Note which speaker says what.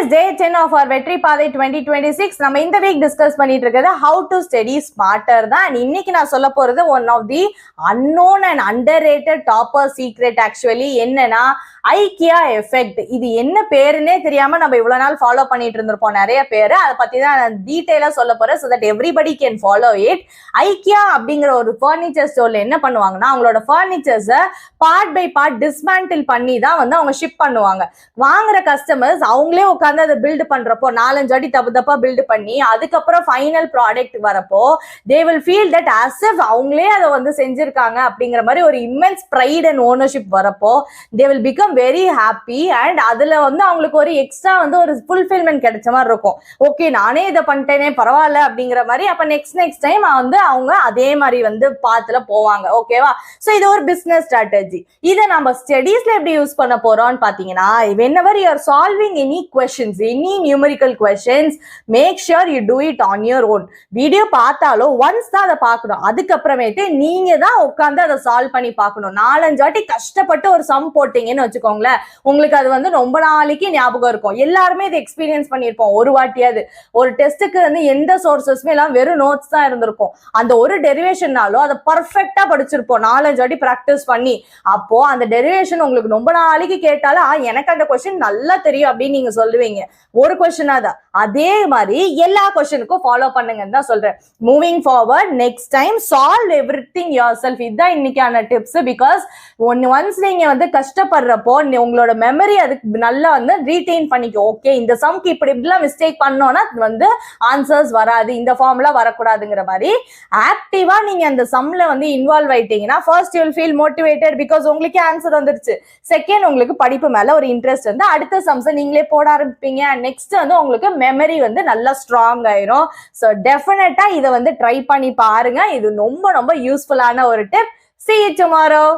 Speaker 1: is day 10 of our Vetri Pathai 2026. நம்ம இந்த week discuss பண்ணிட்டு இருக்கிறது how to study smarter தான். And இன்னைக்கு நான் சொல்ல போறது one of the unknown and underrated topper secret actually என்னன்னா ஐக்கியா எஃபெக்ட். இது என்ன பேருன்னே தெரியாம நம்ம இவ்வளவு நாள் ஃபாலோ பண்ணிட்டு இருந்திருப்போம் நிறைய பேரு. அதை பத்தி தான் நான் டீடைலா சொல்ல போறேன் so that everybody can follow it. IKEA அப்படிங்கிற ஒரு ஃபர்னிச்சர் ஸ்டோர்ல என்ன பண்ணுவாங்கன்னா அவங்களோட ஃபர்னிச்சர்ஸை பார்ட் பை பார்ட் டிஸ்மேண்டில் பண்ணி தான் வந்து அவங்க ஷிப் பண்ணுவாங்க. வாங்குற கஸ்டமர்ஸ் அவங்களே உட்காந்து அதை பில்டு பண்றப்போ 4-5 அடி தப்பா பில்டு பண்ணி அதுக்கப்புறம் ஃபைனல் ப்ராடக்ட் வரப்போ they will feel that as if அவங்களே அதை வந்து செஞ்சிருக்காங்க அப்படிங்கிற மாதிரி ஒரு இம்மென்ஸ் ப்ரைட் அண்ட் ஓனர்ஷிப் வரப்போ they will become very happy and அதுல வந்து அவங்களுக்கு ஒரு எக்ஸ்ட்ரா வந்து ஒரு ஃபுல்ஃபில்மெண்ட் கிடைச்ச மாதிரி இருக்கும். ஓகே நானே இதை பண்ணிட்டேனே பரவாயில்ல அப்படிங்கிற மாதிரி. அப்ப நெக்ஸ்ட் டைம் வந்து அவங்க அதே மாதிரி வந்து பாத்துல போவாங்க. ஓகேவா? சோ இது ஒரு பிசினஸ் ஸ்ட்ராட்டஜி. இதை நம்ம ஸ்டடீஸ்ல எப்படி யூஸ் பண்ண போறோம்னு பாத்தீங்கன்னா whenever you are solving any questions, any numerical questions, make sure you do it on your own. Video பார்த்தாலும் ஒன்ஸ் தான் அதை பார்க்கணும். அதுக்கப்புறமேட்டு நீங்க தான் உட்காந்து அதை சால்வ் பண்ணி பார்க்கணும். 4-5 வாட்டி கஷ்டப்பட்டு ஒரு சம் போட்டீங்கன்னு வச்சுக்கோங்களேன், உங்களுக்கு அது வந்து ரொம்ப நாளைக்கு ஞாபகம் இருக்கும். எல்லாருமே இதை எக்ஸ்பீரியன்ஸ் பண்ணியிருப்போம் ஒரு வாட்டியாவது. ஒரு டெஸ்ட்டுக்கு வந்து எந்த சோர்சஸ்மே எல்லாம் வெறும் நோட்ஸ் தான் இருந்திருக்கும். அந்த ஒரு டெரிவேஷன்னாலும் அதை பர்ஃபெக்டா படிச்சிருப்போம் 4-5 வாட்டி ப்ராக்டிஸ் பண்ணி. அப்போ அந்த டெரிவேஷன் உங்களுக்கு ரொம்ப நாளைக்கு கேட்டாலும் எனக்கு அந்த கொஸ்டின் நல்லா தெரியும் அப்படின்னு நீங்க சொல்லுவீங்க. ஒரு கொஸ்டினா தான். அதே மாதிரி எல்லா கொஸ்டினுக்கும் ஃபாலோ பண்ணுங்கன்னு தான் சொல்றேன். Moving forward next time solve everything yourself. இதுதான் இன்னைக்கான டிப்ஸ். பிகாஸ் ஒன்ஸ் நீங்க வந்து கஷ்டப்படுறப்போ உங்களோட மெமரி அதுக்கு நல்லா வந்து ரீடைன் பண்ணிக்கோ. ஓகே இந்த சம்க்கு இப்படிலாம் மிஸ்டேக் பண்ணோம்னா வந்து ஆன்சர்ஸ் வராது, இந்த ஃபார்ம்ல வரக்கூடாதுங்கிற மாதிரி ஆக்டிவா நீங்க அந்த சம்ல வந்து இன்வால்வ் ஆயிட்டீங்கன்னா first you will feel motivated because உங்களுக்கு ஆன்சர் வந்துருச்சு. செகண்ட் உங்களுக்கு படிப்பு மேல ஒரு இன்ட்ரெஸ்ட் வந்து அடுத்த சம்ஸை நீங்களே போட ஆரம்பிப்பீங்க. நெக்ஸ்ட் வந்து உங்களுக்கு மெமரி வந்து நல்லா ஸ்ட்ராங் ஆயிரும். ஸோ டெஃபினட்டா இதை வந்து ட்ரை பண்ணி பாருங்க. இது ரொம்ப ரொம்ப யூஸ்ஃபுல்லான ஒரு டிப். See you tomorrow.